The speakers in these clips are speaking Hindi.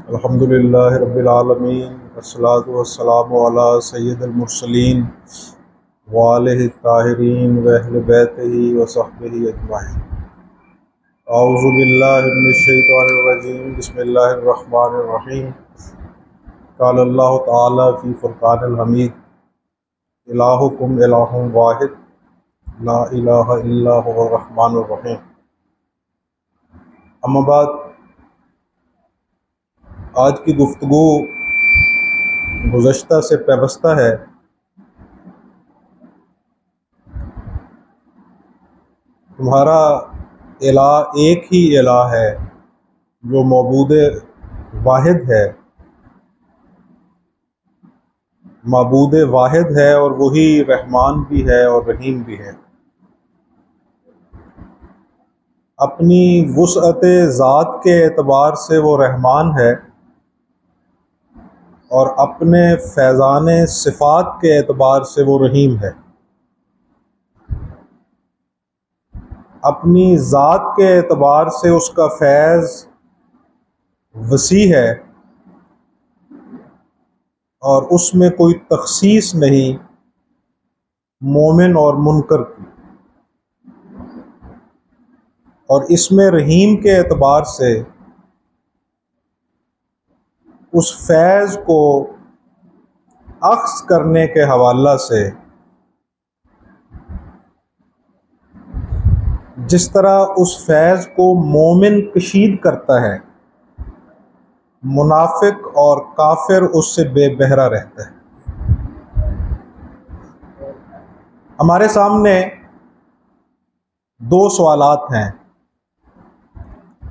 अल्हम्दुलिल्लाहि रब्बिल आलमीन अस्सलातु वस्सलामु अला सय्यिदिल मुरसलीन व आलिहि ताहिरीन व अहलि बैतिही व सहबिही अजमाइन। औज़ु बिल्लाहि मिनश शैतानिर रजीम बिस्मिल्लाहिर रहमानिर रहीम। क़ाल अल्लाहु तआला फ़ी फ़ुरक़ानिल हमीद इलाहुकुम इलाहुन वाहिद ला इलाहा इल्ला हुवर रहमानुर रहीम। अम्मा बाद, आज की गुफ्तगू गुज़श्ता से पैबस्ता है। तुम्हारा इला एक ही इला है जो मौबूद वाहिद है, मबूद वाहिद है, और वही रहमान भी है और रहीम भी है। अपनी वुसअत ज़ात के एतबार से वो रहमान है और अपने फैज़ान सिफ़ात के एतबार से वो रहीम है। अपनी ज़ात के एतबार से उसका फैज़ वसी है और उसमें कोई तख़सीस नहीं मोमिन और मुनकर की, और इसमें रहीम के एतबार से उस फैज़ को अख्ज़ करने के हवाला से जिस तरह उस फैज़ को मोमिन कशीद करता है, मुनाफिक और काफिर उससे बेबहरा रहता है। हमारे सामने दो सवालात हैं,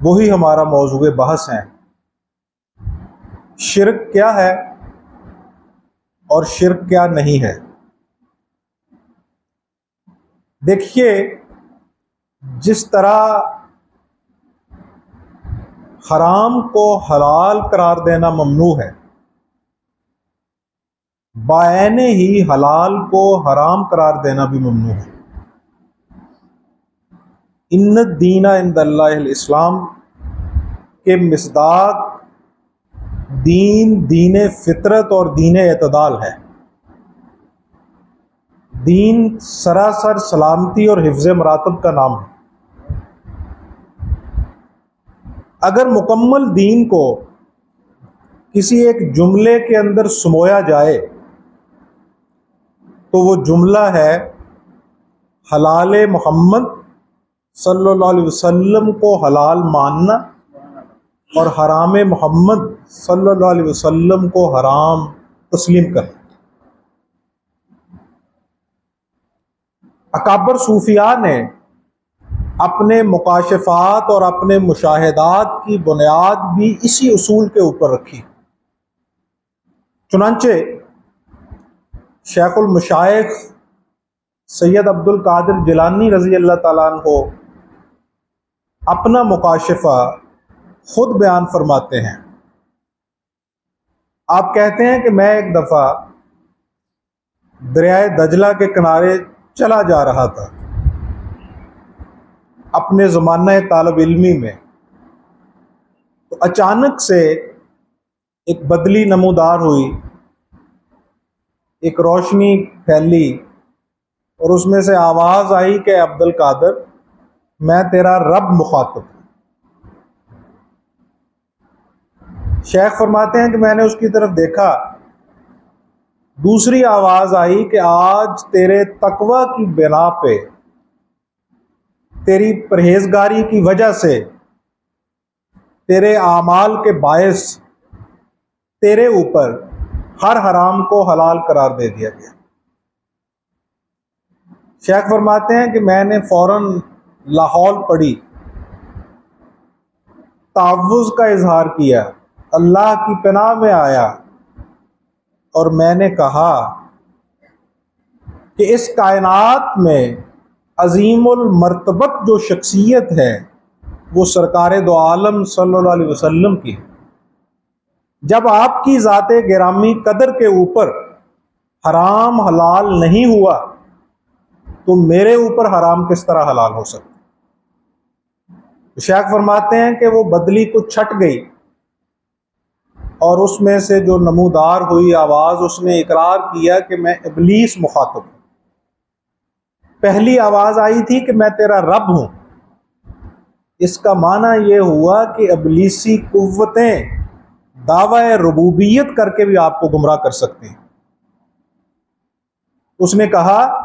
वही हमारा मौजूए बहस है। शिर्क क्या है और शिर्क क्या नहीं है। देखिए, जिस तरह हराम को हलाल करार देना ममनू है, बायने ही हलाल को हराम करार देना भी ममनू है। इन्न दीना इंदल्लाहिल इस्लाम के मिसदाक दीन दीन फितरत और दीन एतदाल है। दीन सरासर सलामती और हिफ्ज़ मरातब का नाम है। अगर मुकम्मल दीन को किसी एक जुमले के अंदर समोया जाए तो वो जुमला है हलाल मोहम्मद सल्लल्लाहु अलैहि वसल्लम को हलाल मानना और हराम मोहम्मद सल्लल्लाहु अलैहि वसल्लम को हराम तस्लीम करना। अकाबर सूफिया ने अपने मुकाशफात और अपने मुशाहिदात की बुनियाद भी इसी उसूल के ऊपर रखी। चुनांचे शेखुल मशाइख सैयद अब्दुल कादिर जिलानी रज़ी अल्लाह ताला अन्हो अपना मुकाशफा खुद बयान फरमाते हैं। आप कहते हैं कि मैं एक दफ़ा दरियाए दजला के किनारे चला जा रहा था अपने ज़माना तालब इल्मी में, तो अचानक से एक बदली नमूदार हुई, एक रोशनी फैली और उसमें से आवाज़ आई कि अब्दुल कादिर, मैं तेरा रब मुखातब। शेख फरमाते हैं कि मैंने उसकी तरफ देखा, दूसरी आवाज़ आई कि आज तेरे तकवा की बिना पे, तेरी परहेजगारी की वजह से, तेरे आमाल के बायस तेरे ऊपर हर हराम को हलाल करार दे दिया गया। शेख फरमाते हैं कि मैंने फौरन लाहौल पढ़ी, तावुज़ का इजहार किया, अल्लाह की पनाह में आया और मैंने कहा कि इस कायनात में अजीमुल मर्तबत जो शख्सियत है वो सरकार दो आलम सल्लल्लाहु अलैहि वसल्लम की है। जब आपकी ज़ाते गिरामी कदर के ऊपर हराम हलाल नहीं हुआ तो मेरे ऊपर हराम किस तरह हलाल हो सकता। शेख फरमाते हैं कि वो बदली कुछ छट गई और उसमें से जो नमूदार हुई आवाज़, उसने इकरार किया कि मैं इब्लीस मुखातब हूँ। पहली आवाज़ आई थी कि मैं तेरा रब हूँ। इसका माना यह हुआ कि इब्लीसी कुव्वतें दावा रुबूबियत करके भी आपको गुमराह कर सकते हैं। उसने कहा,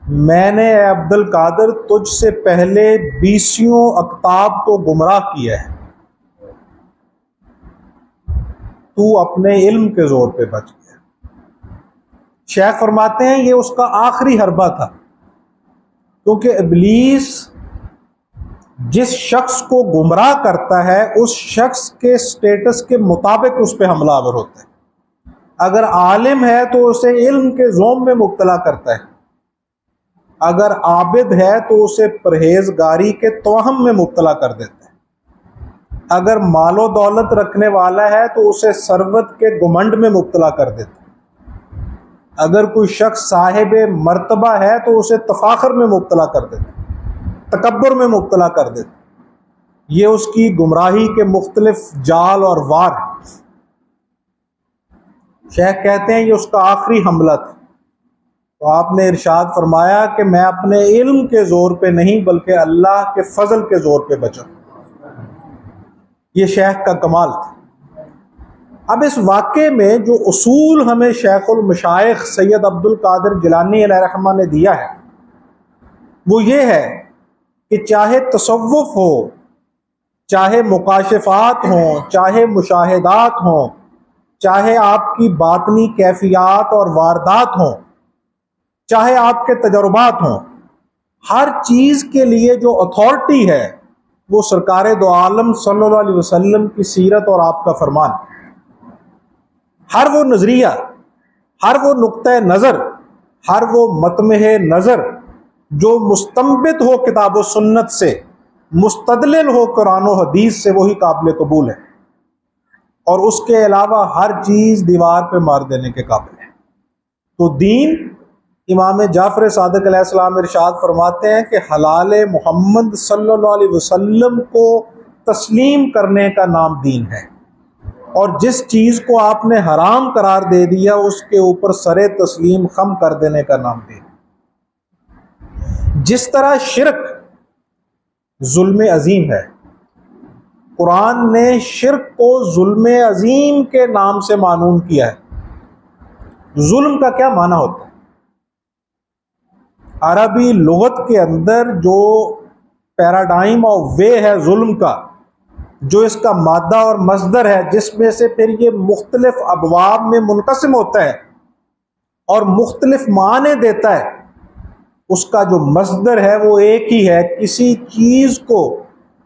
मैंने अब्दुल कादिर तुझसे पहले 20 अकताब को गुमराह किया है, तू अपने इल्म के जोर पे बच गया। शेख फरमाते हैं ये उसका आखिरी हरबा था, क्योंकि इब्लीस जिस शख्स को गुमराह करता है उस शख्स के स्टेटस के मुताबिक उस पर हमलावर होता है। अगर आलिम है तो उसे इल्म के जोम में मुब्तला करता है, अगर आबिद है तो उसे परहेजगारी के तोहम में मुब्तला कर देता है, अगर मालो दौलत रखने वाला है तो उसे सरवत के गुमंड में मुब्तला कर देता है, अगर कोई शख्स साहिब मर्तबा है तो उसे तफाखर में मुब्तला कर देता है, तकब्बुर में मुब्तला कर देता। ये उसकी गुमराही के मुख्तलिफ जाल और वार। शेख कहते हैं ये उसका आखिरी हमला था। तो आपने इरशाद फरमाया कि मैं अपने इल्म के जोर पे नहीं बल्कि अल्लाह के फजल के जोर पे बचा। ये शेख का कमाल था। अब इस वाक़े में जो उसूल हमें शेखुल मशाइख सैयद अब्दुल कादिर जिलानी अलैहिर्रहमा ने दिया है वो ये है कि चाहे तसव्वुफ हो, चाहे मुकाशिफात हों, चाहे मुशाहिदात हों, चाहे आपकी बातनी कैफियात और वारदात हों, चाहे आपके तजुर्बात हों, हर चीज़ के लिए जो अथॉरिटी है वो सरकार दो आलम सल्लल्लाहु अलैहि वसल्लम की सीरत और आपका फरमान। हर वो नज़रिया, हर वो नुक्ता नज़र, हर वो मतमह नज़र जो मुस्तंबित हो किताब व सुन्नत से, मुस्तदलिल हो कुरान व हदीस से, वही काबिल कबूल है। और उसके अलावा हर चीज़ दीवार पे मार देने के काबिल है। तो दीन, इमाम जाफ़र सादिक अलैहिस्सलाम इरशाद फरमाते हैं कि हलाल मोहम्मद सल्लल्लाहु अलैहि वसल्लम को तस्लीम करने का नाम दीन है, और जिस चीज़ को आपने हराम करार दे दिया उसके ऊपर सरे तस्लीम खम कर देने का नाम दीन। जिस तरह शिरक जुल्म अजीम है, कुरान ने शिरक को जुल्म अजीम के नाम से मानून किया है। जुल्म का क्या माना होता है? अरबी लुगत के अंदर जो पैराडाइम और वे है जुल्म का, जो इसका मादा और मस्दर है, जिसमें से फिर ये मुख्तलिफ अबवाब में मुनकसिम होता है और मुख्तलिफ माने देता है, उसका जो मस्दर है वो एक ही है। किसी चीज़ को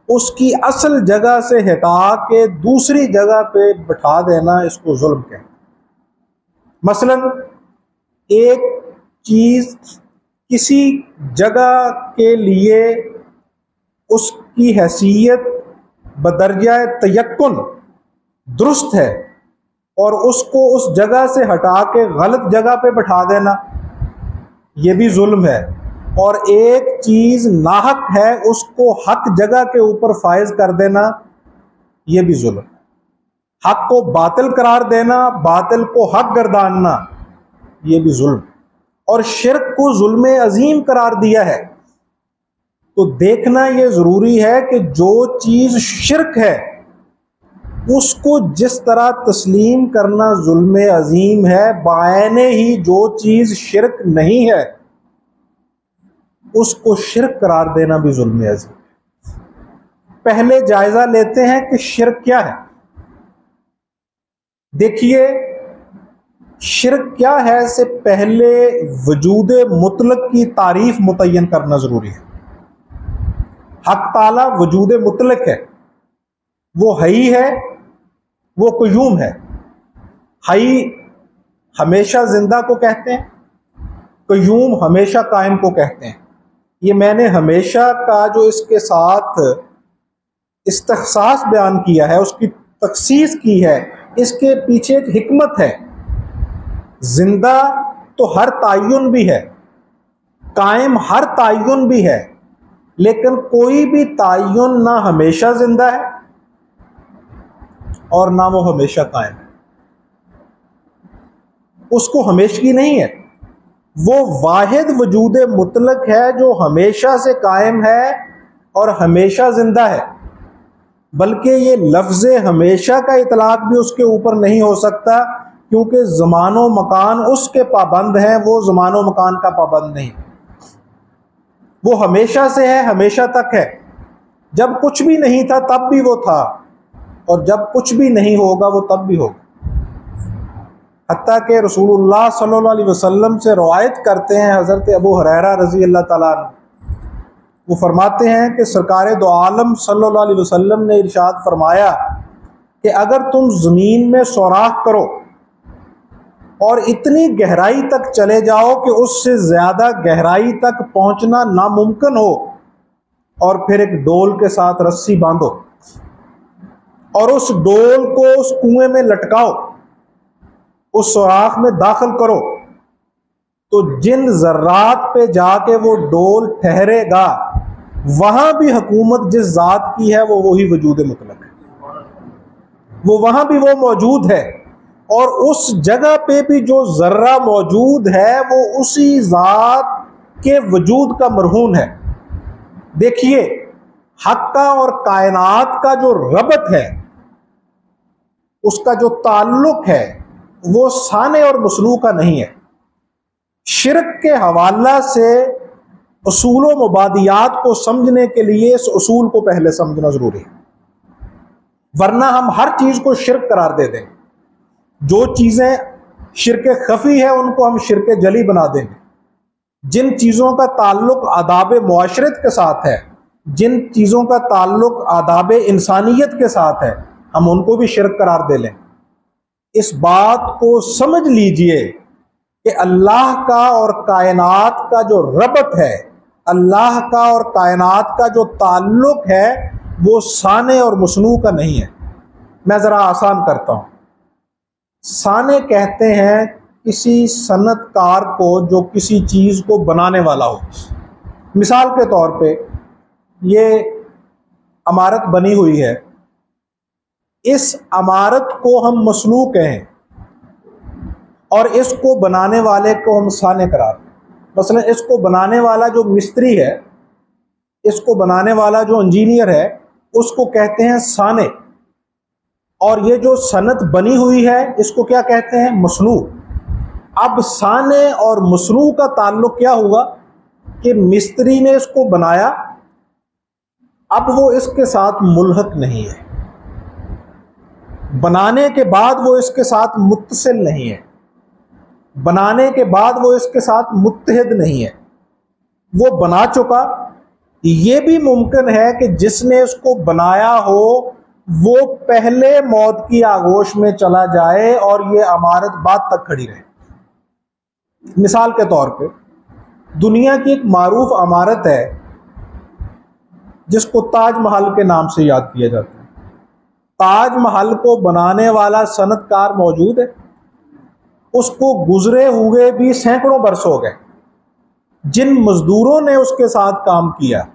उसकी असल जगह से हटा के दूसरी जगह पे बिठा देना, इसको जुल्म कहते हैं। मसलन एक चीज़ किसी जगह के लिए उसकी हैसियत बदरजा तयक्कुन दुरुस्त है और उसको उस जगह से हटा के गलत जगह पे बिठा देना, ये भी जुल्म है। और एक चीज़ नाहक है उसको हक जगह के ऊपर फायज कर देना, ये भी जुल्म। हक को बातिल करार देना, बातिल को हक गर्दानना, ये भी जुल्म। और शिर्क को जुल्म अजीम करार दिया है। तो देखना ये ज़रूरी है कि जो चीज़ शिर्क है उसको जिस तरह तस्लीम करना जुल्म अजीम है, बायने ही जो चीज़ शिर्क नहीं है उसको शिर्क करार देना भी जुल्म अजीम है। पहले जायज़ा लेते हैं कि शिर्क क्या है। देखिए, शिर्क क्या है से पहले वजूद मुतलक की तारीफ मुतय्यन करना ज़रूरी है। हक ताला वजूद मुतलक है, वो हई है, वो क़य्यूम है। हई हमेशा जिंदा को कहते हैं, क़य्यूम हमेशा कायम को कहते हैं। ये मैंने हमेशा का जो इसके साथ इस्तिख़्सास बयान किया है, उसकी तख़सीस की है, इसके पीछे एक हिकमत है। जिंदा तो हर तायुन भी है, कायम हर तायुन भी है, लेकिन कोई भी ताय्युन ना हमेशा जिंदा है और ना वो हमेशा कायम है। उसको हमेशगी नहीं है, वो वाहिद वजूद मुतलक है जो हमेशा से कायम है और हमेशा जिंदा है। बल्कि ये लफ्ज़ हमेशा का इतलाक भी उसके ऊपर नहीं हो सकता, क्योंकि ज़मानो मकान उसके पाबंद हैं, वो ज़मानो मकान का पाबंद नहीं। वो हमेशा से है, हमेशा तक है। जब कुछ भी नहीं था तब भी वो था, और जब कुछ भी नहीं होगा वो तब भी होगा। हत्ता कि रसूलुल्लाह सल्लल्लाहु अलैहि वसल्लम से रवायत करते हैं हज़रत अबू हुरैरा रज़ी अल्लाह ताला अन्हु, वो फरमाते हैं कि सरकार दो आलम सल्लल्लाहु अलैहि वसल्लम ने इरशाद फरमाया कि अगर तुम ज़मीन में सुराख करो और इतनी गहराई तक चले जाओ कि उससे ज़्यादा गहराई तक पहुंचना नामुमकिन हो, और फिर एक डोल के साथ रस्सी बांधो और उस डोल को उस कुएं में लटकाओ, उस सुराख में दाखिल करो, तो जिन जर्रात पे जाके वो डोल ठहरेगा वहां भी हुकूमत जिस जात की है वो वही वजूद मुतलक है, वो वहां भी वो मौजूद है, और उस जगह पे भी जो जर्रा मौजूद है वो उसी जात के वजूद का मरहून है। देखिए, हक का और कायनात का जो रबत है, उसका जो ताल्लुक है वो साने और मसनू का नहीं है। शिरक के हवाला से उसूल व मुबादियात को समझने के लिए इस उसूल को पहले समझना जरूरी है, वरना हम हर चीज को शिरक करार दे देंगे। जो चीजें शिरक खफी है उनको हम शिरक जली बना देंगे। जिन चीजों का ताल्लुक आदाब मुआशरत के साथ है, जिन चीजों का ताल्लुक आदाब इंसानियत के साथ है, हम उनको भी शिरक करार दे लें। इस बात को समझ लीजिए कि अल्लाह का और कायनात का जो रबत है, अल्लाह का और कायनात का जो ताल्लुक है वो साने और मसनू का नहीं है। मैं ज़रा आसान करता हूँ। साने कहते हैं किसी सनतकार को जो किसी चीज़ को बनाने वाला हो। मिसाल के तौर पे ये इमारत बनी हुई है, इस इमारत को हम मसनू कहें और इसको बनाने वाले को हम साने करार दें। मसलन इसको बनाने वाला जो मिस्त्री है, इसको बनाने वाला जो इंजीनियर है, उसको कहते हैं साने, और ये जो सनत बनी हुई है इसको क्या कहते हैं? मसनू। अब साने और मसनू का ताल्लुक क्या हुआ कि मिस्त्री ने इसको बनाया, अब वो इसके साथ मुल्हक नहीं है, बनाने के बाद वो इसके साथ मुत्तसिल नहीं है, बनाने के बाद वो इसके साथ मुत्तहिद नहीं है, वो बना चुका। ये भी मुमकिन है कि जिसने इसको बनाया हो वो पहले मौत की आगोश में चला जाए और ये इमारत बाद तक खड़ी रहे। मिसाल के तौर पे दुनिया की एक मारूफ इमारत है जिसको ताजमहल के नाम से याद किया जाता है। ताजमहल को बनाने वाला सनतकार मौजूद है, उसको गुजरे हुए भी सैकड़ों बरस हो गए। जिन मजदूरों ने उसके साथ काम किया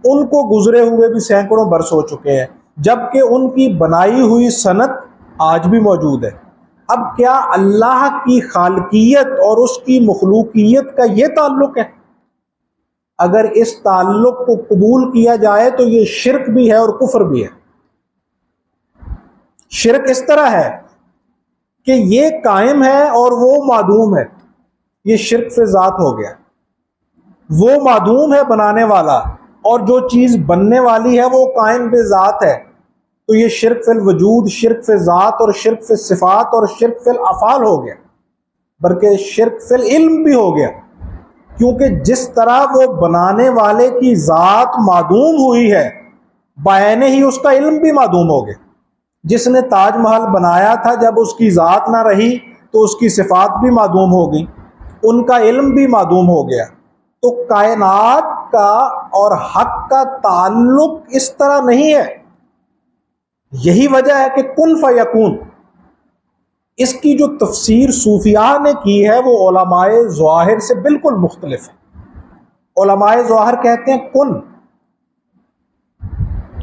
उनको गुजरे हुए भी सैकड़ों बरस हो चुके हैं, जबकि उनकी बनाई हुई सनत आज भी मौजूद है। अब क्या अल्लाह की खालकियत और उसकी मखलूकियत का ये ताल्लुक है? अगर इस ताल्लुक को कबूल किया जाए तो ये शिरक भी है और कुफर भी है। शिरक इस तरह है कि ये कायम है और वो मादूम है, ये शिरक से ज़ात हो गया। वो मादूम है बनाने वाला, और जो चीज़ बनने वाली है वो कायम बे ज़ात है, तो ये शिरक फिल वजूद, शिरक फिल ज़ात और शिरक फिल सिफ़ात और शिरक फिल अफ़ाल हो गया, बल्कि शिरक फिल इल्म भी हो गया। क्योंकि जिस तरह वो बनाने वाले की ज़ात मादूम हुई है, बायने ही उसका इल्म भी मादूम हो गया। जिसने ताजमहल बनाया था, जब उसकी ज़ात ना रही तो उसकी सिफ़ात भी मादूम हो गई, उनका इल्म भी मादूम हो गया। तो कायनात का और हक का ताल्लुक इस तरह नहीं है। यही वजह है कि कुन फयकून, इसकी जो तफसीर सूफिया ने की है वो उलमाए ज़ाहिर से बिल्कुल मुख्तलिफ है। उलमाए ज़ाहिर कहते हैं कुन,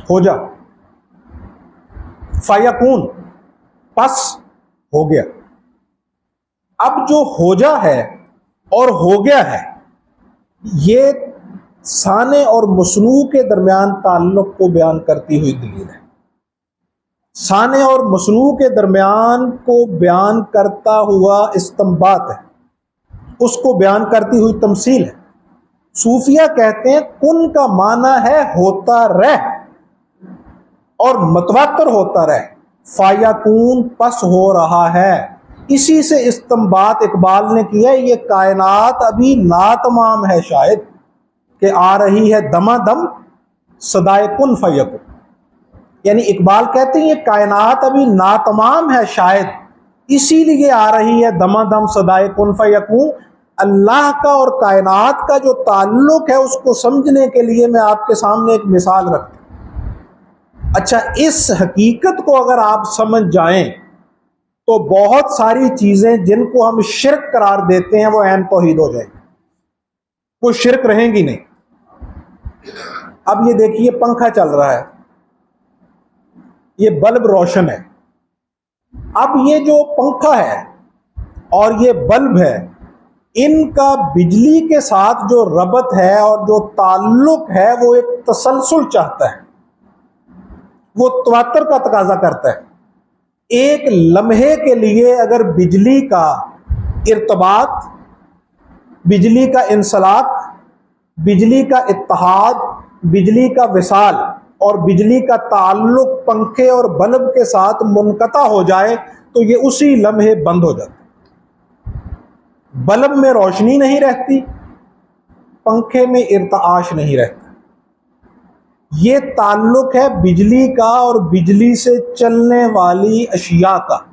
हो जा, फयकून पस हो गया। अब जो हो जा है और हो गया है, ये साने और मसनू के दरमियान ताल्लुक को बयान करती हुई दलील है। साने और मसनू के दरमियान को बयान करता हुआ इस्तिंबात है, उसको बयान करती हुई तमसील है। सूफिया कहते हैं कुन का माना है होता रह और मतवातर होता रह, फायकून पस हो रहा है। इसी से इस्तिंबात इकबाल ने किया, ये कायनात अभी नातमाम है शायद, कि आ रही है दमादम सदाए कुन फयकून। यानी इकबाल कहते हैं ये कायनात अभी नातमाम है शायद, इसीलिए आ रही है दमादम सदाए कुन फयकून। अल्लाह का और कायनात का जो ताल्लुक है उसको समझने के लिए मैं आपके सामने एक मिसाल रखता हूं। अच्छा, इस हकीकत को अगर आप समझ जाएं तो बहुत सारी चीजें जिनको हम शिर्क करार देते हैं वो ऐन तौहीद हो जाएंगी, कोई शिर्क रहेंगी नहीं। अब ये देखिए, पंखा चल रहा है, ये बल्ब रोशन है। अब ये जो पंखा है और ये बल्ब है, इनका बिजली के साथ जो रबत है और जो ताल्लुक है वो एक तसलसल चाहता है, वो तवातर का तकाजा करता है। एक लम्हे के लिए अगर बिजली का इर्तबात, बिजली का इंसलाक, बिजली का इत्तेहाद, बिजली का विसाल और बिजली का ताल्लुक पंखे और बल्ब के साथ मुनक़ता हो जाए तो ये उसी लम्हे बंद हो जाता। बल्ब में रोशनी नहीं रहती, पंखे में इर्ताश नहीं रहता। ये ताल्लुक है बिजली का और बिजली से चलने वाली अशिया का।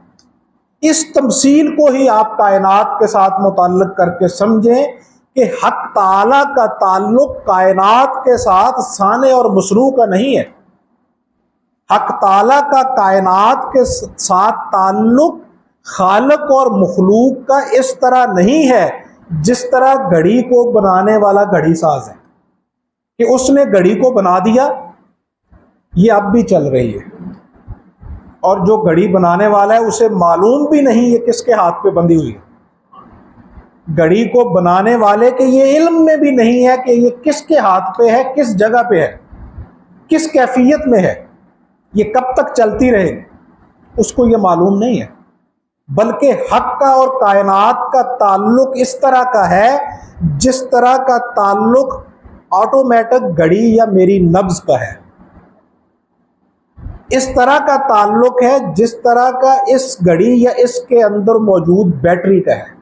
इस तमसील को ही आप कायनात के साथ मुताल्लिक करके समझें कि हक ताला का ताल्लुक कायनात के साथ साने और मसरू का नहीं है। हक ताला का कायनात के साथ ताल्लुक खालिक और मखलूक का इस तरह नहीं है जिस तरह घड़ी को बनाने वाला घड़ी साज है कि उसने घड़ी को बना दिया, ये अब भी चल रही है, और जो घड़ी बनाने वाला है उसे मालूम भी नहीं ये किसके हाथ पे बंधी हुई है। घड़ी को बनाने वाले के ये इल्म में भी नहीं है कि ये किसके हाथ पे है, किस जगह पे है, किस कैफियत में है, ये कब तक चलती रहेगी, उसको ये मालूम नहीं है। बल्कि हक का और कायनात का ताल्लुक इस तरह का है जिस तरह का ताल्लुक ऑटोमेटिक घड़ी या मेरी नब्ज का है। इस तरह का ताल्लुक है जिस तरह का इस घड़ी या इसके अंदर मौजूद बैटरी का है।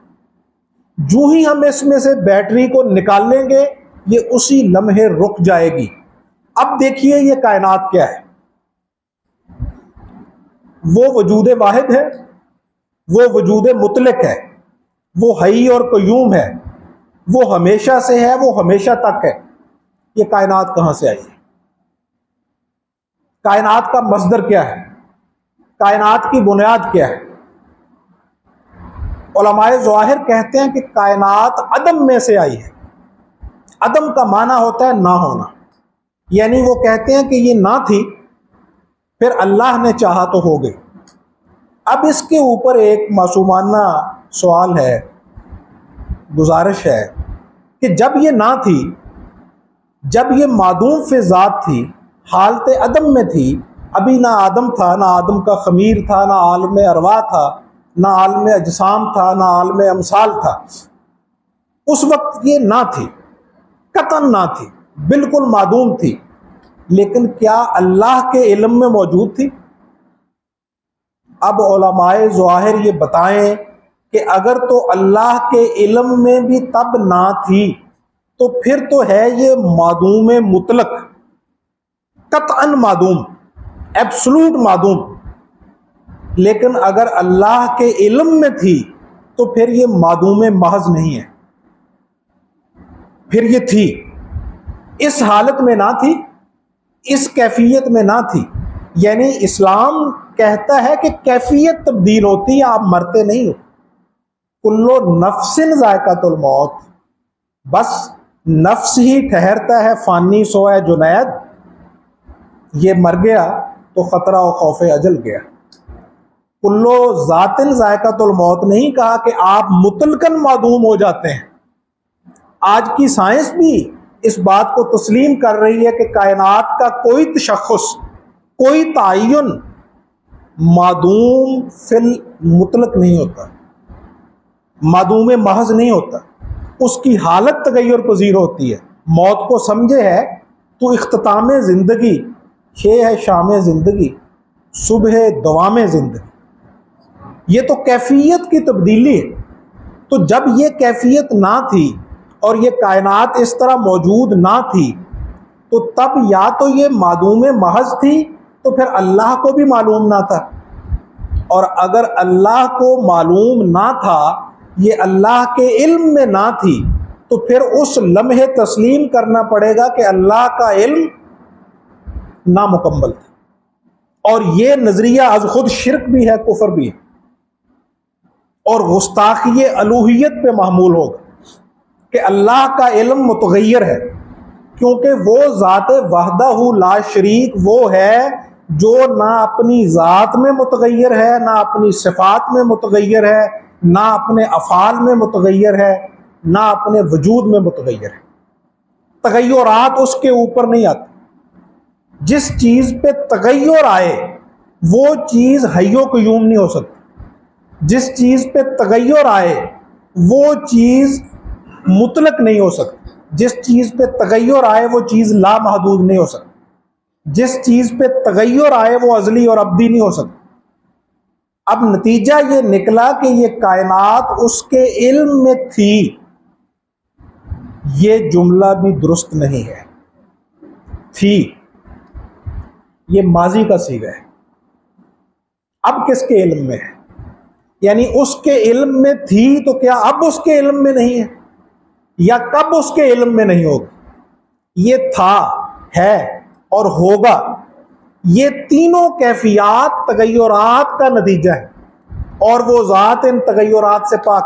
जो ही हम इसमें से बैटरी को निकालेंगे ये उसी लम्हे रुक जाएगी। अब देखिए ये कायनात क्या है, वो वजूद वाहिद है, वो वजूद मुतलक है, वो हई और कयूम है, वो हमेशा से है, वो हमेशा तक है। ये कायनात कहां से आई है? कायनात का मस्दर क्या है? कायनात की बुनियाद क्या है? उलमाए ज़ाहिर कहते हैं कि कायनात अदम में से आई है। अदम का माना होता है ना होना, यानी वो कहते हैं कि ये ना थी, फिर अल्लाह ने चाहा तो हो गई। अब इसके ऊपर एक मासूमाना सवाल है, गुजारिश है कि जब ये ना थी, जब ये मादूम फिजात थी, हालत अदम में थी, अभी ना आदम था, ना आदम का खमीर था, ना आलम अरवा था, ना आलम अजसाम था, ना आलम अमसाल था, उस वक्त ये ना थी, कतन ना थी, बिल्कुल मादूम थी। लेकिन क्या अल्लाह के इल्म में मौजूद थी? अब उलमाए ज़ाहिर ये बताएं कि अगर तो अल्लाह के इल्म में भी तब ना थी तो फिर तो है ये मादूम मुतलक, कतअन मादूम, एब्सोल्यूट मादूम। लेकिन अगर अल्लाह के इल्म में थी तो फिर ये मादूम महज नहीं है, फिर ये थी, इस हालत में ना थी, इस कैफियत में ना थी। यानी इस्लाम कहता है कि कैफियत तब्दील होती है, आप मरते नहीं हो। कुल्लो नफ्सिन ज़ायक़ातुल मौत, बस नफ्स ही ठहरता है फानी सोए जुनैद। ये मर गया तो ख़तरा और खौफ अजल गया। कुल्लो ज़ातिन ज़ायक़तुल मौत नहीं कहा कि आप मुतलकन मादूम हो जाते हैं। आज की साइंस भी इस बात को तस्लीम कर रही है कि कायनात का कोई तशख़्ख़ुस, कोई तयन मादूम फिल मुतलक नहीं होता, मादूम महज नहीं होता, उसकी हालत तगय्युर पज़ीर होती है। मौत को समझे है तो इख्तिताम ज़िंदगी, ये है शाम ज़िंदगी, सुबह दवाम ज़िंदगी। ये तो कैफियत की तब्दीली है। तो जब ये कैफियत ना थी और ये कायनात इस तरह मौजूद ना थी, तो तब या तो ये मादूम महज थी, तो फिर अल्लाह को भी मालूम ना था। और अगर अल्लाह को मालूम ना था, ये अल्लाह के इल्म में ना थी, तो फिर उस लम्हे तस्लीम करना पड़ेगा कि अल्लाह का इल्म नामुकम्मल था। और ये नज़रिया अज खुद शिरक भी है, कुफर भी है, और गुस्ताखी अलूहियत पे मामूल होगा कि अल्लाह का इल्म मुतगय्यर है, क्योंकि वो ज़ात वहदहू ला शरीक वो है जो ना अपनी ज़ात में मुतगय्यर है, ना अपनी सिफ़ात में मुतगय्यर है, ना अपने अफ़ाल में मुतगय्यर है, ना अपने वजूद में मुतगय्यर है। तगय्युरात उसके ऊपर नहीं आते। जिस चीज़ पे तगय्युर आए वो चीज़ हय्यो क़य्यूम नहीं हो सकती। जिस चीज़ पे तगय्युर आए वो चीज़ मुतलक नहीं हो सकती। जिस चीज़ पे तगय्युर आए वो चीज़ लामहदूद नहीं हो सकती। जिस चीज़ पे तगय्युर आए वो अज़ली और अब्दी नहीं हो सकती। अब नतीजा ये निकला कि ये कायनात उसके इल्म में थी। ये जुमला भी दुरुस्त नहीं है। थी ये माजी का सीगा है। अब किसके इल्म में है? यानी उसके इल्म में थी तो क्या अब उसके इल्म में नहीं है, या कब उसके इल्म में नहीं होगी? ये था, है और होगा, ये तीनों कैफियत तगय्युरात का नतीजा है, और वो ज़ात इन तगय्युरात से पाक।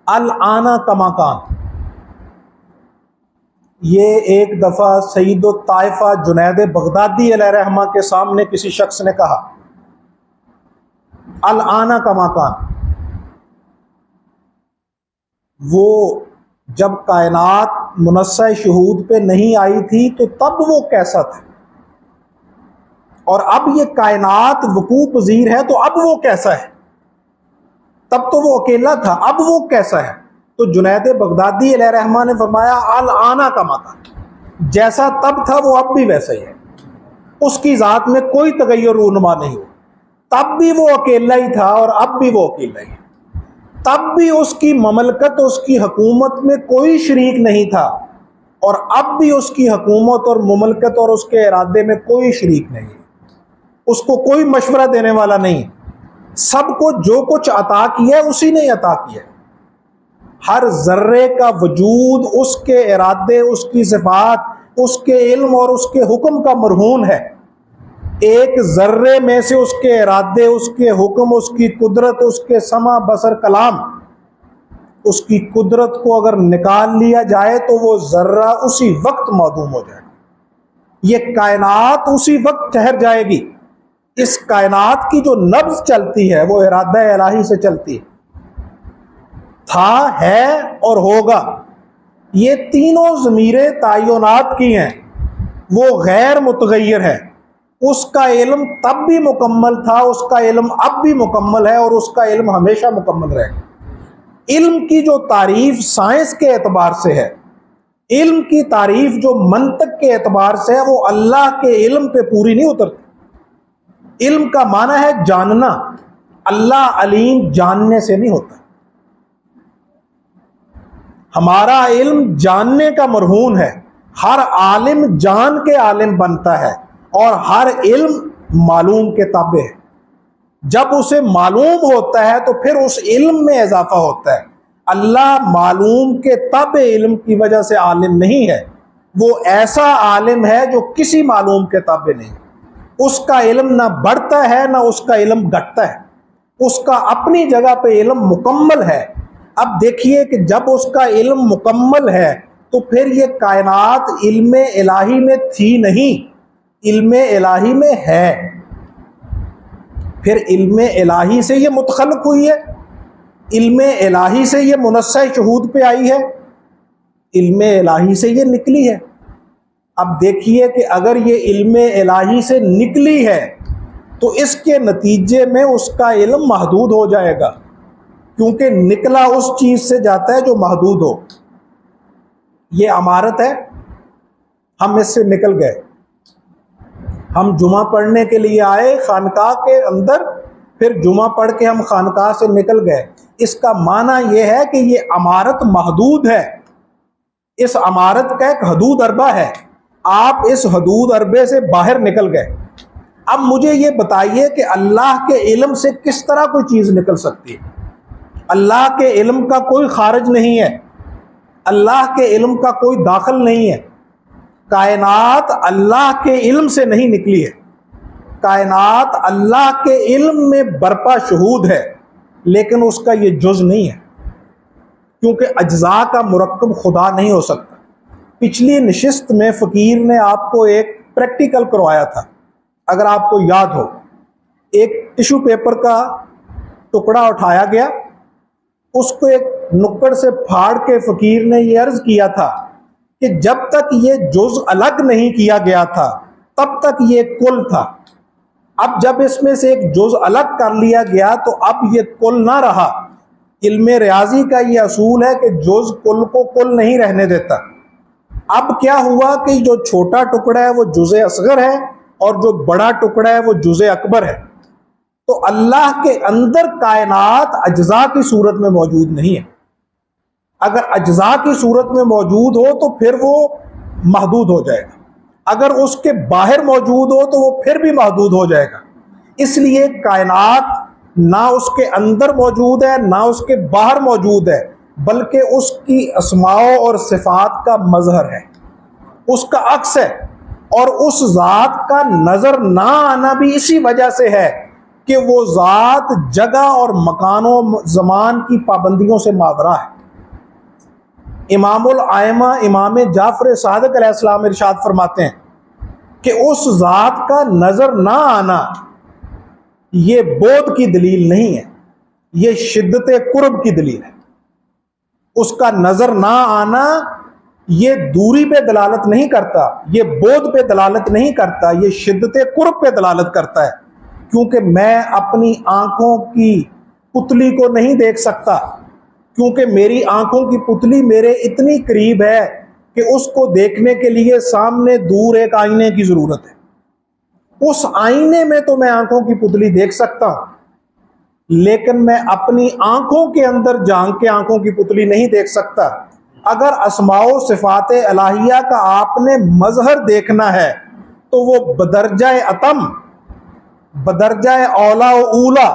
अल आना कमा कान। ये एक दफ़ा सईद ताइफा जुनैद बगदादी अलैहिर्रहमा के सामने किसी शख्स ने कहा, अल आना कमा कान। वो जब कायनात मुनस्सा शहूद पे नहीं आई थी तो तब वो कैसा था, और अब ये कायनात वकूअ पज़ीर है तो अब वो कैसा है? तब तो वो अकेला था, अब वो कैसा है? तो जुनैद बगदादी अलैहिर्रहमा ने फरमाया अल आना का माका, जैसा तब था वो अब भी वैसा ही है। उसकी ज़ात में कोई तगय्युर रूनुमा नहीं हुआ। तब भी वो अकेला ही था और अब भी वो अकेला ही है। तब भी उसकी ममलकत, उसकी हुकूमत में कोई शरीक नहीं था, और अब भी उसकी हुकूमत और ममलकत और उसके इरादे में कोई शरीक नहीं है। उसको कोई मशवरा देने वाला नहीं। सबको जो कुछ अता किया है उसी ने अता किया। हर जर्रे का वजूद उसके इरादे, उसकी सिफात, उसके इल्म और उसके हुक्म का मरहून है। एक जर्रे में से उसके इरादे, उसके हुक्म, उसकी कुदरत, उसके समा बसर कलाम, उसकी कुदरत को अगर निकाल लिया जाए तो वो जर्रा उसी वक्त मादूम हो जाएगा। ये कायनात उसी वक्त ठहर जाएगी। इस कायनात की जो नब्ज़ चलती है वो इरादा इलाही से चलती है। था, है और होगा, ये तीनों ज़मीरें तायुनात की हैं। वो गैर मुतगय्यर है। उसका इल्म तब भी मुकम्मल था, उसका इल्म अब भी मुकम्मल है, और उसका इल्म हमेशा मुकम्मल रहेगा। इल्म की जो तारीफ साइंस के एतबार से है, इल्म की तारीफ जो मंतक के एतबार से है, वो अल्लाह के इल्म पे पूरी नहीं उतरती। इल्म का माना है जानना। अल्लाह अलीम जानने से नहीं होता। हमारा इल्म जानने का मरहून है। हर आलिम जान के आलिम बनता है, और हर इल्म मालूम के ताबे है। जब उसे मालूम होता है तो फिर उस इल्म में इजाफा होता है। अल्लाह मालूम के ताबे इल्म की वजह से आलिम नहीं है। वो ऐसा आलिम है जो किसी मालूम के ताबे नहीं। उसका इल्म ना बढ़ता है ना उसका इल्म घटता है। उसका अपनी जगह पे इल्म मुकम्मल है। अब देखिए कि जब उसका इल्म मुकम्मल है तो फिर ये कायनात इल्म इलाही में थी नहीं, इल्मे इलाही में है, फिर इल्मे इलाही से ये मुतखलक हुई है, इल्मे इलाही से ये मुनस्सा शहूद पे आई है, इल्मे इलाही से ये निकली है। अब देखिए कि अगर ये इल्मे इलाही से निकली है तो इसके नतीजे में उसका इल्म महदूद हो जाएगा, क्योंकि निकला उस चीज़ से जाता है जो महदूद हो। ये अमारत है, हम इससे निकल गए, हम जुमा पढ़ने के लिए आए खानकाह के अंदर, फिर जुमा पढ़ के हम खानकाह से निकल गए। इसका माना यह है कि ये अमारत महदूद है, इस अमारत का एक हदूद अरबा है, आप इस हदूद अरबे से बाहर निकल गए। अब मुझे ये बताइए कि अल्लाह के इल्म से किस तरह कोई चीज़ निकल सकती है? अल्लाह के इल्म का कोई खारिज नहीं है, अल्लाह के इल्म का कोई दाखिल नहीं है। कायनात अल्लाह के इल्म से नहीं निकली है, कायनात अल्लाह के इल्म में बरपा शहूद है, लेकिन उसका ये जुज़ नहीं है, क्योंकि अज्जा का मुरक्कब खुदा नहीं हो सकता। पिछली नशिस्त में फ़कीर ने आपको एक प्रैक्टिकल करवाया था, अगर आपको याद हो। एक टिश्यू पेपर का टुकड़ा उठाया गया, उसको एक नुक्कड़ से फाड़ के फ़कीर ने ये अर्ज़ किया था कि जब तक ये जुज़ अलग नहीं किया गया था तब तक ये कुल था। अब जब इसमें से एक जुज़ अलग कर लिया गया तो अब ये कुल ना रहा। इल्मे रियाजी का ये असूल है कि जुज़ कुल को कुल नहीं रहने देता। अब क्या हुआ कि जो छोटा टुकड़ा है वो जुज़े असगर है और जो बड़ा टुकड़ा है वो जुज़े अकबर है। तो अल्लाह के अंदर कायनात अज्जा की सूरत में मौजूद नहीं है। अगर अज्जा की सूरत में मौजूद हो तो फिर वो महदूद हो जाएगा, अगर उसके बाहर मौजूद हो तो वो फिर भी महदूद हो जाएगा। इसलिए कायनात ना उसके अंदर मौजूद है ना उसके बाहर मौजूद है, बल्कि उसकी अस्माओ और सिफात का मजहर है, उसका अक्स है। और उस ज़ात का नज़र ना आना भी इसी वजह से है कि वो ज़ात जगह और मकानों ज़मान की पाबंदियों से मावरा है। इमामुल आइमा इमाम जाफ़र सादिक अलैहिस्सलाम इरशाद फरमाते हैं कि उस ज़ात का नज़र ना आना ये बोध की दलील नहीं है, ये शिद्दत कुर्ब की दलील है। उसका नज़र ना आना ये दूरी पे दलालत नहीं करता, ये बोध पे दलालत नहीं करता, ये शिद्दत कुर्ब पे दलालत करता है। क्योंकि मैं अपनी आंखों की पुतली को नहीं देख सकता, क्योंकि मेरी आंखों की पुतली मेरे इतनी करीब है कि उसको देखने के लिए सामने दूर एक आईने की ज़रूरत है। उस आईने में तो मैं आंखों की पुतली देख सकता हूँ, लेकिन मैं अपनी आंखों के अंदर झांक के आंखों की पुतली नहीं देख सकता। अगर अस्माओ सिफात इलाहिया का आपने मजहर देखना है तो वो बदरजाए अतम, बदरजाए औला ऊला,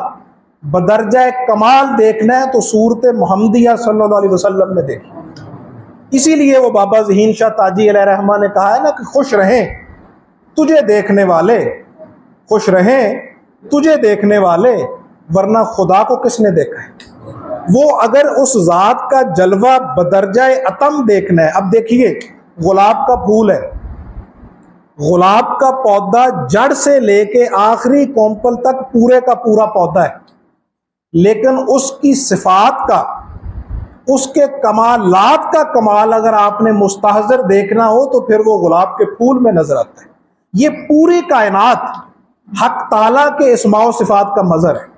बदरजाए कमाल देखना है तो सूरत मुहम्मदिया सल्लल्लाहु अलैहि वसल्लम में देखिए। इसीलिए वो बाबा ज़हीन शाह ताजी अलैहिर्रहमा ने कहा है ना कि खुश रहें तुझे देखने वाले, खुश रहें तुझे देखने वाले, वरना खुदा को किसने देखा है। वो अगर उस ज़ात का जलवा बदरजाए अतम देखना है। अब देखिए गुलाब का फूल है, गुलाब का पौधा जड़ से लेके आखिरी कोंपल तक पूरे का पूरा पौधा है, लेकिन उसकी सिफात का, उसके कमालात का कमाल अगर आपने मुस्तहज़र देखना हो तो फिर वो गुलाब के फूल में नजर आता है। ये पूरी कायनात हक ताला के इस्माओ सिफात का मज़हर है,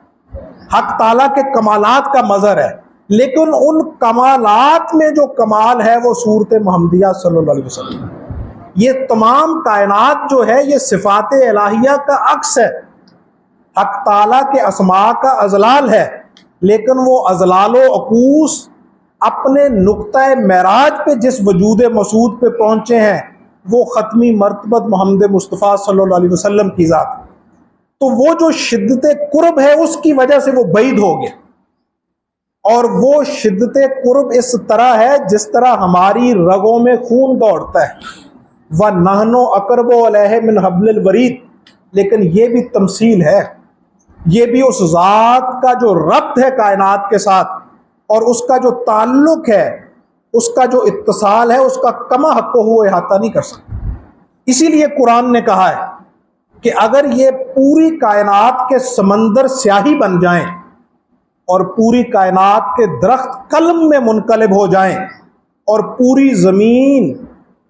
हक ताला के कमालात का मज़हर है, लेकिन उन कमालात में जो कमाल है वो सूरत मुहम्मदिया सल्लल्लाहु अलैहि वसल्लम। ये तमाम कायनात जो है ये सिफात इलाहिया का अक्स है, हक ताला के अस्मा का अजलाल है, लेकिन वो अजलालो अकूस अपने नुक्ता मेराज पे जिस वजूद मसूद पे पहुँचे हैं वो ख़त्मी मर्तबत मोहम्मद मुस्तफ़ा सल्लल्लाहु अलैहि वसल्लम की ज़ात। तो वो जो शिद्दत कुर्ब है उसकी वजह से वो बैद हो गया, और वो शिद्दत कुर्ब इस तरह है जिस तरह हमारी रगों में खून दौड़ता है। व नहनो अकरबो अलैहि मिन हब्लिल वरीद, लेकिन ये भी तमसील है, ये भी उस ज़ात का जो रब्त है कायनात के साथ और उसका जो ताल्लुक है, उसका जो इत्तिसाल है, उसका कमा हक़्क़ो हुआ इहाता नहीं कर सकता। इसीलिए कुरान ने कहा है कि अगर ये पूरी कायनात के समंदर स्याही बन जाएं और पूरी कायनात के दरख्त कलम में मुनकलब हो जाएं और पूरी ज़मीन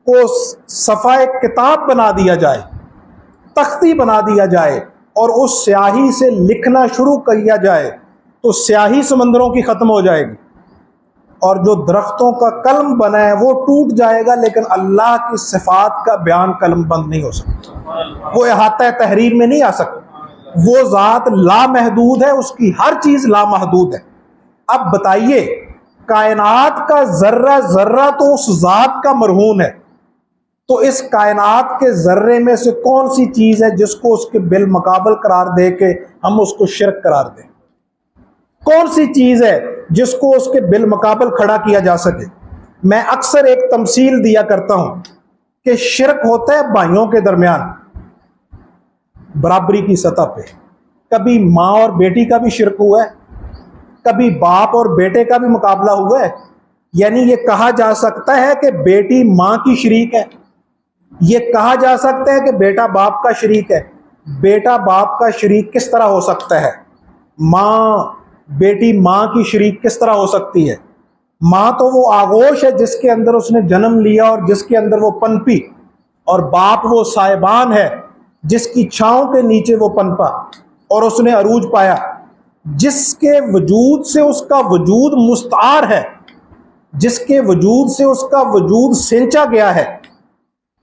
को सफ़ाए किताब बना दिया जाए, तख्ती बना दिया जाए और उस स्याही से लिखना शुरू किया जाए, तो स्याही समंदरों की ख़त्म हो जाएगी और जो दरख्तों का कलम बना है वो टूट जाएगा, लेकिन अल्लाह की सिफ़ात का बयान कलम बंद नहीं हो सकता, वो अहाता तहरीर में नहीं आ सकता। वो ज़ात लामहदूद है, उसकी हर चीज़ लामहदूद है। अब बताइए, कायनात का ज़र्रा ज़र्रा तो उस ज़ात का मरहून है, तो इस कायनात के ज़र्रे में से कौन सी चीज़ है जिसको उसके बिलमुकाबल करार दे के हम उसको शिरक करार दें? कौन सी चीज़ है जिसको उसके बिलमुकाबल खड़ा किया जा सके? मैं अक्सर एक तमसील दिया करता हूं कि शिरक होता है भाइयों के दरमियान बराबरी की सतह पे। कभी माँ और बेटी का भी शिरक हुआ है, कभी बाप और बेटे का भी मुकाबला हुआ है। यानी ये कहा जा सकता है कि बेटी माँ की शरीक है, ये कहा जा सकता है कि बेटा बाप का शरीक है। बेटा बाप का शरीक किस तरह हो सकता है? माँ बेटी माँ की शरीक किस तरह हो सकती है? माँ तो वो आगोश है जिसके अंदर उसने जन्म लिया और जिसके अंदर वो पनपी, और बाप वो साहिबान है जिसकी छांव के नीचे वो पनपा और उसने अरूज पाया, जिसके वजूद से उसका वजूद मुस्तार है, जिसके वजूद से उसका वजूद सिंचा गया है,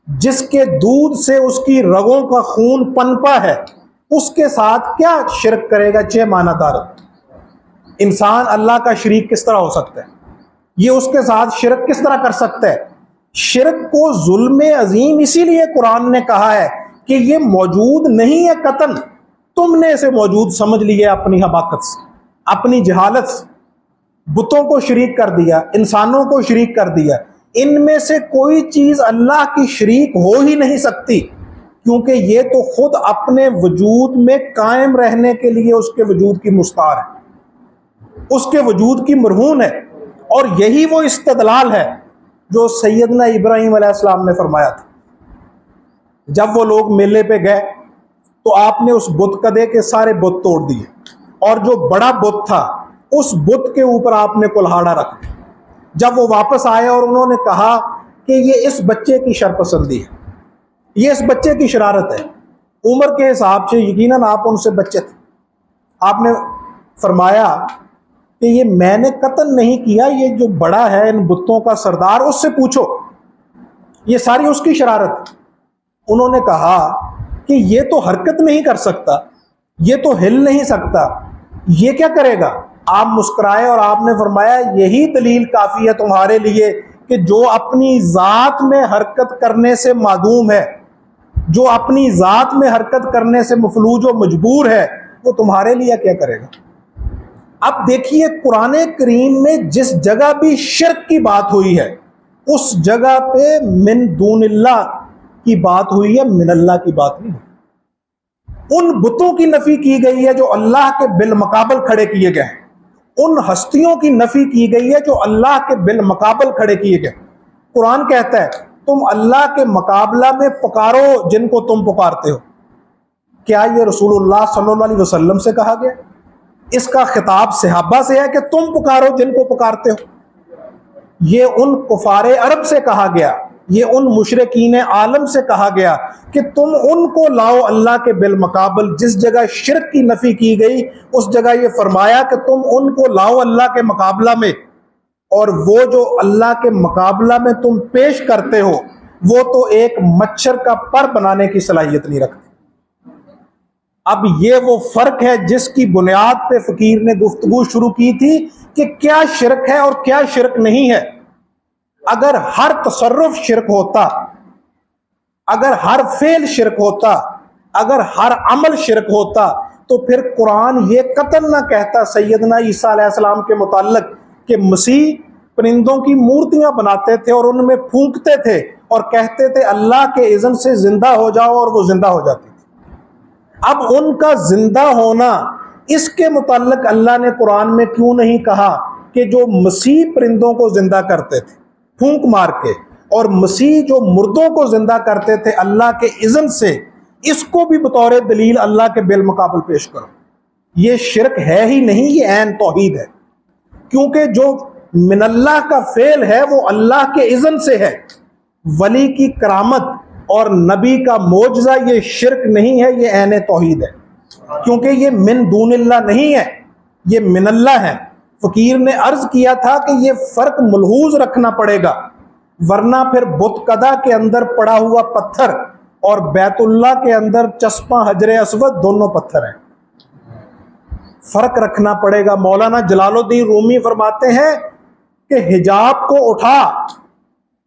जिसके दूध से उसकी रगों का खून पनपा है, उसके साथ क्या शिरक करेगा? चे मानादार इंसान अल्लाह का शरीक किस तरह हो सकता है? ये उसके साथ शिरक किस तरह कर सकता है? शिरक को जुल्म अजीम इसीलिए कुरान ने कहा है कि ये मौजूद नहीं है कतन, तुमने इसे मौजूद समझ लिया अपनी हमाकत से, अपनी जहालत से। बुतों को शरीक कर दिया, इंसानों को शरीक कर दिया। इनमें से कोई चीज़ अल्लाह की शरीक हो ही नहीं सकती, क्योंकि ये तो खुद अपने वजूद में कायम रहने के लिए उसके वजूद की मुस्तार है, उसके वजूद की मरहून है। और यही वो इस्तदलाल है जो सैयदना इब्राहीम अलैहिस्सलाम ने फरमाया था। जब वो लोग मेले पे गए तो आपने उस बुत कदे के सारे बुत तोड़ दिए और जो बड़ा बुत था उस बुत के ऊपर आपने कुल्हाड़ा रखा। जब वो वापस आए और उन्होंने कहा कि ये इस बच्चे की शरपसंदी है, ये इस बच्चे की शरारत है, उम्र के हिसाब से यकीनन आप उनसे बच्चे थे, आपने फरमाया कि ये मैंने कत्ल नहीं किया, ये जो बड़ा है इन बुतों का सरदार, उससे पूछो, ये सारी उसकी शरारत। उन्होंने कहा कि ये तो हरकत नहीं कर सकता, ये तो हिल नहीं सकता, ये क्या करेगा? आप मुस्कुराए और आपने फरमाया यही दलील काफ़ी है तुम्हारे लिए कि जो अपनी ज़ात में हरकत करने से मादूम है, जो अपनी ज़ात में हरकत करने से मफलूज व मजबूर है, वो तुम्हारे लिए क्या करेगा? अब देखिए, कुरान करीम में जिस जगह भी शिर्क की बात हुई है उस जगह पे मिन दूनिल्लाह की बात हुई है, मिनल्लाह की बात नहीं हुई। उन बुतों की नफी की गई है जो अल्लाह के बिलमुकाबल खड़े किए गए हैं, उन हस्तियों की नफी की गई है जो अल्लाह के बिलमुकाबल खड़े किए गए। कुरान कहता है तुम अल्लाह के मुकाबला में पुकारो जिनको तुम पुकारते हो। क्या ये रसूलुल्लाह सल्लल्लाहु अलैहि वसल्लम से कहा गया? इसका खिताब सहाबा से है कि तुम पुकारो जिनको पुकारते हो। ये उन कुफारे अरब से कहा गया, ये उन मुशरिकीन आलम से कहा गया कि तुम उनको लाओ अल्लाह के बिलमुकाबल। जिस जगह शिर्क की नफी की गई उस जगह ये फरमाया कि तुम उनको लाओ अल्लाह के मुकाबला में, और वो जो अल्लाह के मुकाबला में तुम पेश करते हो वो तो एक मच्छर का पर बनाने की सलाहियत नहीं रखते। अब ये वो फर्क है जिसकी बुनियाद पे फकीर ने गुफ्तगू शुरू की थी कि क्या शिरक है और क्या शिरक नहीं है। अगर हर तसर्रुफ शिरक होता, अगर हर फेल शिरक होता, अगर हर अमल शिरक होता, तो फिर कुरान ये कतन ना कहता सैयदना ईसा अलैहिस्सलाम के मुताल्लिक कि मसीह परिंदों की मूर्तियां बनाते थे और उनमें फूंकते थे और कहते थे अल्लाह के इज़्न से जिंदा हो जाओ, और वो जिंदा हो जाती थी। अब उनका जिंदा होना, इसके मुताल्लिक अल्लाह ने कुरान में क्यों नहीं कहा कि जो मसीह परिंदों को जिंदा करते थे फूंक मार के, और मसीह जो मुर्दों को जिंदा करते थे अल्लाह के इज़्न से, इसको भी बतौर दलील अल्लाह के बिलमुकाबल पेश करो। ये शिरक है ही नहीं, ये ऐन तौहीद है, क्योंकि जो मिनल्लाह का फेल है वो अल्लाह के इज़्न से है। वली की करामत और नबी का मोजज़ा ये शिरक नहीं है, ये ऐन तौहीद है, क्योंकि ये मिन दूनिल्लाह नहीं है, ये मिनल्लाह है। फकीर ने अर्ज किया था कि ये फर्क मलहूज रखना पड़ेगा, वरना फिर बुतकदा के अंदर पड़ा हुआ पत्थर और बैतुल्लाह के अंदर चस्पा हजरे अस्वद दोनों पत्थर हैं। फर्क रखना पड़ेगा। मौलाना जलालुद्दीन रूमी फरमाते हैं कि हिजाब को उठा,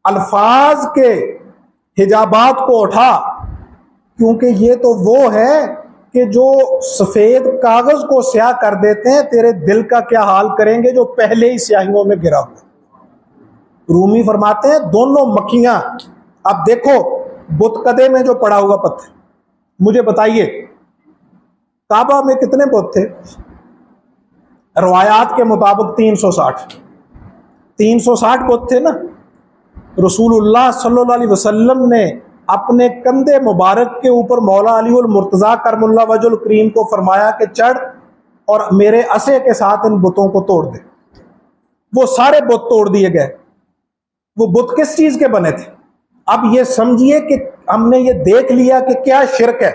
अल्फाज के हिजाबात को उठा, क्योंकि ये तो वो है कि जो सफ़ेद कागज़ को स्याह कर देते हैं, तेरे दिल का क्या हाल करेंगे जो पहले ही स्याहियों में गिरा हुआ। रूमी फरमाते हैं दोनों मक्खियां। अब देखो बुतकदे में जो पड़ा हुआ पत्थर, मुझे बताइए काबा में कितने बुत थे? रवायात के मुताबिक 360 बुत थे ना। रसूलुल्लाह सल्लल्लाहु अलैहि वसल्लम ने अपने कंधे मुबारक के ऊपर मौला अली उल मुर्तज़ा करमुल्लाह वजहुल करीम को फरमाया कि चढ़ और मेरे असे के साथ इन बुतों को तोड़ दे। वो सारे बुत तोड़ दिए गए। वो बुत किस चीज के बने थे? अब ये समझिए कि हमने ये देख लिया कि क्या शिरक है।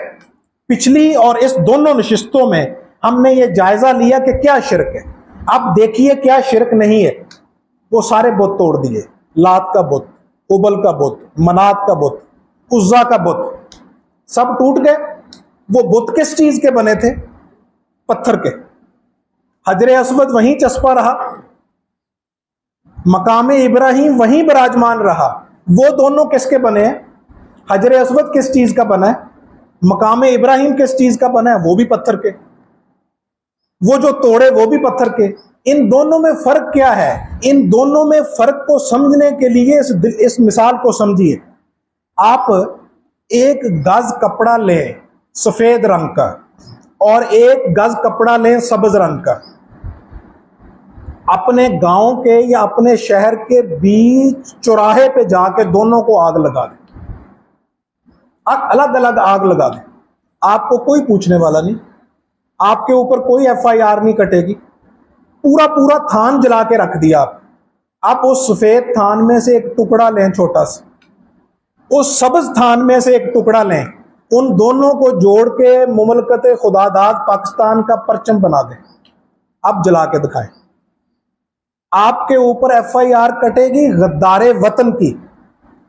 पिछली और इस दोनों नशिस्तों में हमने ये जायजा लिया कि क्या शिरक है। अब देखिए क्या शिरक नहीं है। वो सारे बुत तोड़ दिए, लात का बुत, उबल का बुत, मनात का बुत, उज्जा का बुत, सब टूट गए। वो बुत किस चीज के बने थे? पत्थर के। हजरे अस्वद वहीं चस्पा रहा, मकाम इब्राहिम वहीं विराजमान रहा। वो दोनों किसके बने हैं? हजरे अस्वद किस चीज का बना है? मकाम इब्राहिम किस चीज का बना है? वो भी पत्थर के। वो जो तोड़े वो भी पत्थर के। इन दोनों में फर्क क्या है? इन दोनों में फर्क को समझने के लिए इस मिसाल को समझिए। आप एक गज कपड़ा लें सफेद रंग का और एक गज कपड़ा लें सब्ज रंग का। अपने गांव के या अपने शहर के बीच चौराहे पे जाके दोनों को आग लगा दें, अलग अलग आग लगा दें। आपको कोई पूछने वाला नहीं, आपके ऊपर कोई FIR नहीं कटेगी। पूरा पूरा थान जला के रख दिया आप उस सफेद थान में से एक टुकड़ा लें छोटा सा, उस सब्ज थान में से एक टुकड़ा लें, उन दोनों को जोड़ के मुमलकत खुदादाद पाकिस्तान का परचम बना दें। अब जला के दिखाएं, आपके ऊपर FIR कटेगी गद्दारे वतन की।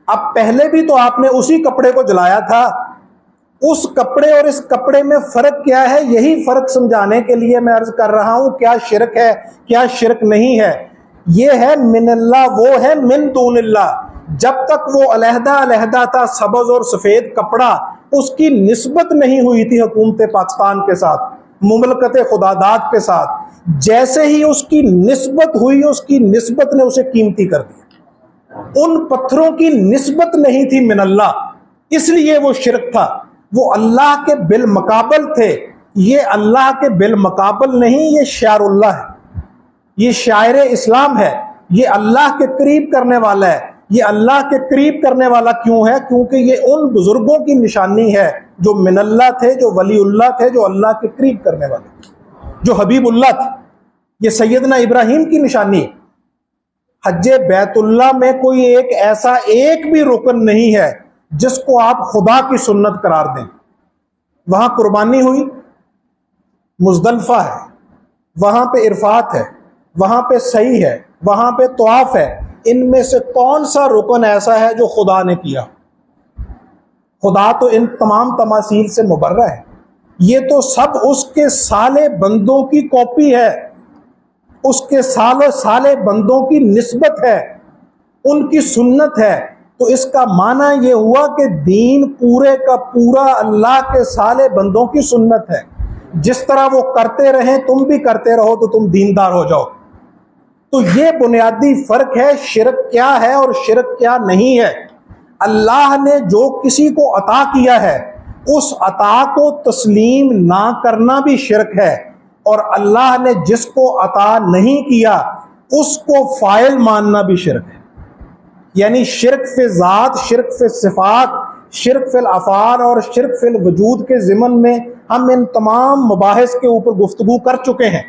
अब पहले भी तो आपने उसी कपड़े को जलाया था। उस कपड़े और इस कपड़े में फर्क क्या है? यही फर्क समझाने के लिए मैं अर्ज कर रहा हूं क्या शिरक है क्या शिरक नहीं है। ये है मिनल्लाह, वो है मिन दूनिल्लाह। जब तक वो अलहदा अलहदा था सब्ज और सफेद कपड़ा, उसकी निस्बत नहीं हुई थी हुकूमत पाकिस्तान के साथ, मुमलकत खुदादाद के साथ। जैसे ही उसकी निस्बत हुई, उसकी निस्बत ने उसे कीमती कर दिया। उन पत्थरों की निस्बत नहीं थी मिनल्लाह, इसलिए वो शिरक था। वो अल्लाह के बिल मकाबल थे। ये अल्लाह के बिल मकाबल नहीं, ये शायरुल्लाह है, ये शायर इस्लाम है, ये अल्लाह के करीब करने वाला है। ये अल्लाह के करीब करने वाला क्यों है? क्योंकि ये उन बुजुर्गों की निशानी है जो मिनल्लाह थे, जो वलीउल्लाह थे, जो अल्लाह के करीब करने वाले, जो हबीबुल्लाह थे। ये सैयदना इब्राहिम की निशानी। हज्जे बैतुल्लाह में कोई एक ऐसा एक भी रुकन नहीं है जिसको आप खुदा की सुन्नत करार दें। वहां कुर्बानी हुई, मुजदलफा है, वहां पे इरफात है, वहां पे सही है, वहां पे तवाफ है। इनमें से कौन सा रुकन ऐसा है जो खुदा ने किया? खुदा तो इन तमाम तमासील से मुबर्रा है। ये तो सब उसके साले बंदों की कॉपी है, उसके साले बंदों की निस्बत है, उनकी सुन्नत है। तो इसका माना यह हुआ कि दीन पूरे का पूरा अल्लाह के साले बंदों की सुन्नत है। जिस तरह वो करते रहे तुम भी करते रहो तो तुम दीनदार हो जाओ। तो ये बुनियादी फर्क है शिरक क्या है और शिरक क्या नहीं है। अल्लाह ने जो किसी को अता किया है उस अता को तस्लीम ना करना भी शिरक है, और अल्लाह ने जिसको अता नहीं किया उसको फाइल मानना भी शिरक है। यानी शिरक फे ज़ात, शिरक फे सिफात, शिर्क फिल अफ़आल और शिर्क फिल वजूद के ज़िमन में हम इन तमाम मबाहिस के ऊपर गुफ्तगू कर चुके हैं।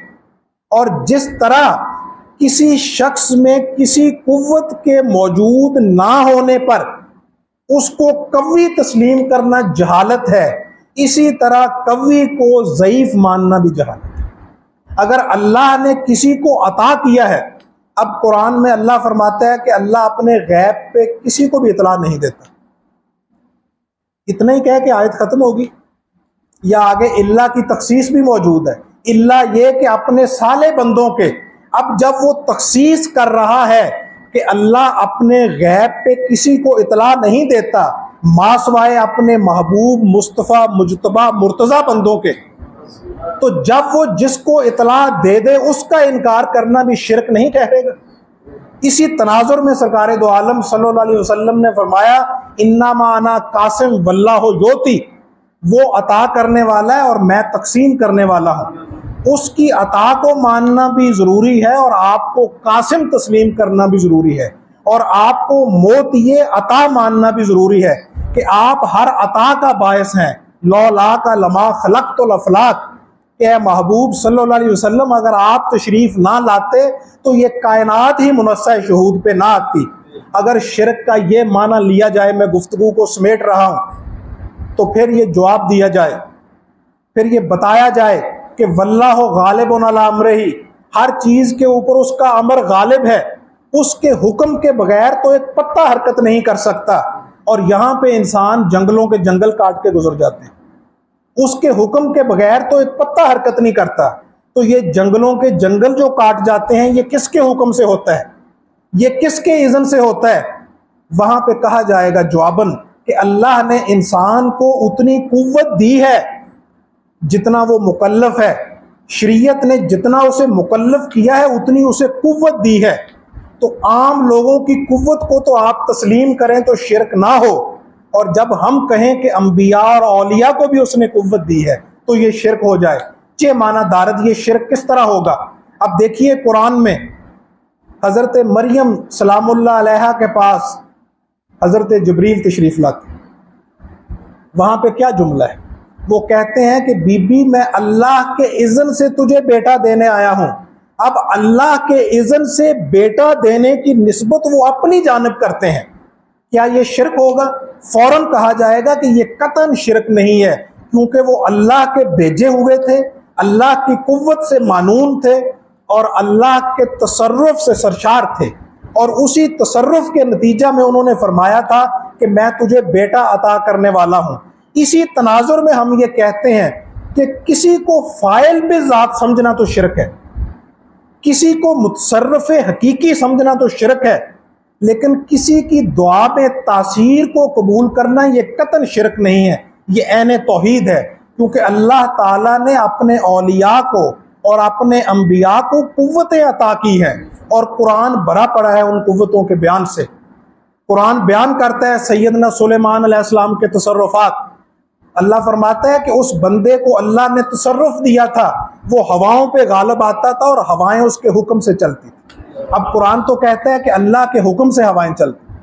और जिस तरह किसी शख्स में किसी कुव्वत के मौजूद ना होने पर उसको कवी तस्लीम करना जहालत है, इसी तरह कवी को ज़ईफ़ मानना भी जहालत है। अगर अल्लाह ने किसी को अता किया है, अब कुरान में अल्लाह फरमाता है कि अल्लाह अपने गैब पे किसी को भी इतला नहीं देता। इतना ही कह के आयत खत्म होगी, या आगे इल्ला की तखसीस भी मौजूद है। इल्ला ये कि अपने साले बंदों के, अब जब वो तखसीस कर रहा है कि अल्लाह अपने गैब पे किसी को इतला नहीं देता मासवाए अपने महबूब मुस्तफ़ा मुजतबा मुर्तज़ा बंदों के, तो जब वो जिसको इतला दे दे उसका इनकार करना भी शिरक नहीं ठहरेगा। इसी तनाजुर में सरकार दो आलम सल्लल्लाहु अलैहि वसल्लम ने फरमाया, इन्ना माना कासिम वल्लाहु योती, वो अता करने वाला है और मैं तकसीम करने वाला हूँ। उसकी अता को मानना भी ज़रूरी है और आपको कासिम तस्लीम करना भी ज़रूरी है, और आपको मौत ये अता मानना भी ज़रूरी है कि आप हर अता का बायस हैं। लौला का लमा खलक तो लफलाक, के महबूब सल्लल्लाहु अलैहि वसल्लम अगर आप तशरीफ़ ना लाते तो ये कायनात ही मुनस्सा शहूद पे ना आती। अगर शिरक का ये माना लिया जाए, मैं गुफ्तगू को समेट रहा हूँ, तो फिर ये जवाब दिया जाए, फिर ये बताया जाए कि वल्लाहु गालिबुन अला अम्रिही, हर चीज़ के ऊपर उसका अमर गालिब है, उसके हुक्म के बगैर तो एक पत्ता हरकत नहीं कर सकता। और यहाँ पे इंसान जंगलों के जंगल काट के गुजर जाते हैं, उसके हुक्म के बगैर तो एक पत्ता हरकत नहीं करता। तो ये जंगलों के जंगल जो काट जाते हैं, ये किसके हुक्म से होता है, ये किसके इज़्न से होता है? वहां पे कहा जाएगा जवाबन कि अल्लाह ने इंसान को उतनी कुव्वत दी है जितना वो मुकल्लफ है, शरीयत ने जितना उसे मुकल्लफ किया है उतनी उसे कुव्वत दी है। तो आम लोगों की कुव्वत को तो आप तस्लीम करें तो शिरक ना हो, और जब हम कहें कि अंबिया और औलिया को भी उसने कुव्वत दी है तो ये शिरक हो जाए। चे माना दारद, ये शिरक किस तरह होगा? अब देखिए कुरान में हज़रत मरियम सलामुल्लाह अलैहा के पास हज़रत जबरील तशरीफ़ लाते, वहाँ पे क्या जुमला है? वो कहते हैं कि बीबी मैं अल्लाह के इज़्न से तुझे बेटा देने आया हूँ। अब अल्लाह के इज़्न से बेटा देने की निस्बत वो अपनी जानिब करते हैं, क्या ये शिरक होगा? फौरन कहा जाएगा कि ये कतन शिरक नहीं है, क्योंकि वो अल्लाह के भेजे हुए थे, अल्लाह की कुव्वत से मानून थे और अल्लाह के तसर्रुफ से सरशार थे, और उसी तसर्रुफ के नतीजा में उन्होंने फरमाया था कि मैं तुझे बेटा अता करने वाला हूँ। इसी तनाजुर में हम ये कहते हैं कि किसी को फ़ाइल पे ज़ात समझना तो शिरक है, किसी को मुतसर्रिफ़ हकीकी समझना तो शिरक है, लेकिन किसी की दुआ में तासीर को कबूल करना ये कतन शिरक नहीं है, ये ऐन तौहीद है। क्योंकि अल्लाह ताला ने अपने औलिया को और अपने अंबिया को कुव्वतें अता की हैं, और कुरान भरा पड़ा है उन कुव्वतों के बयान से। कुरान बयान करता है सैयदना सुलेमान अलैहिस्सलाम के तसर्रुफ़ात। अल्लाह फरमाता है कि उस बंदे को अल्लाह ने तसर्रुफ़ दिया था, वो हवाओं पे गालिब आता था और हवाएं उसके हुक्म से चलती थी। अब कुरान तो कहता है कि अल्लाह के हुक्म से हवाएं चलती,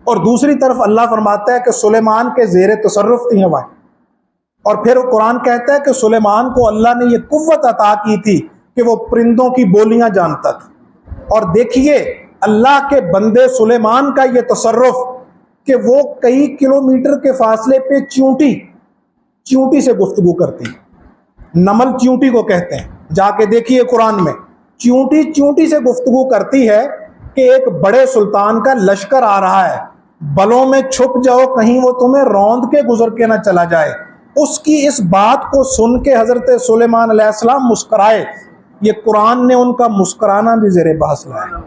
और दूसरी तरफ अल्लाह फरमाता है कि सुलेमान के ज़ेरे तसर्रुफ़ थी हवाएं। और फिर कुरान कहता है कि सुलेमान को अल्लाह ने यह कुव्वत अता की थी कि वो परिंदों की बोलियां जानता था। और देखिए अल्लाह के बंदे सुलेमान का ये तसर्रुफ़ कि वो कई किलोमीटर के फासले पे चींटी से गुफ्तगू करती है। नमल चींटी को कहते हैं, जाके देखिए कुरान में चींटी से गुफ्तगू करती है कि एक बड़े सुल्तान का लश्कर आ रहा है, बलों में छुप जाओ कहीं वो तुम्हें रौंद के गुजर के ना चला जाए। उसकी इस बात को सुन के हज़रत सुलेमान अलैहिस्सलाम मुस्कराए। ये कुरान ने उनका मुस्कराना भी ज़ेरे बहस लाया,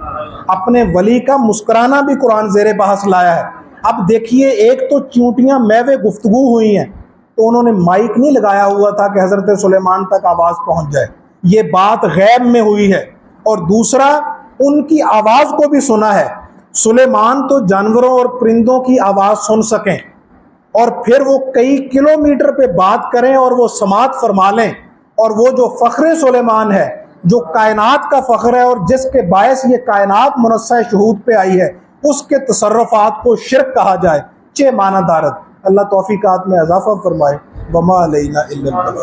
अपने वली का मुस्कराना भी कुरान ज़ेरे बहस लाया है। अब देखिए, एक तो चींटियां महवे गुफ्तगू हुई हैं, तो उन्होंने माइक नहीं लगाया हुआ था कि हज़रत सुलेमान तक आवाज़ पहुंच जाए, ये बात गैब में हुई है। और दूसरा, उनकी आवाज़ को भी सुना है। सुलेमान तो जानवरों और परिंदों की आवाज़ सुन सकें और फिर वो कई किलोमीटर पे बात करें और वो समात फरमा लें, और वो जो फ़ख्र सुलेमान है, जो कायनात का फ़ख्र है और जिसके बायस ये कायनात मुनस्सा शहूद पे आई है, उसके तसर्रुफ़ात को शिरक कहा जाए, चे माना दारद। अल्लाह तौफीकात में इजाफा फरमाए। वमा अलैना इल्लल बलाग।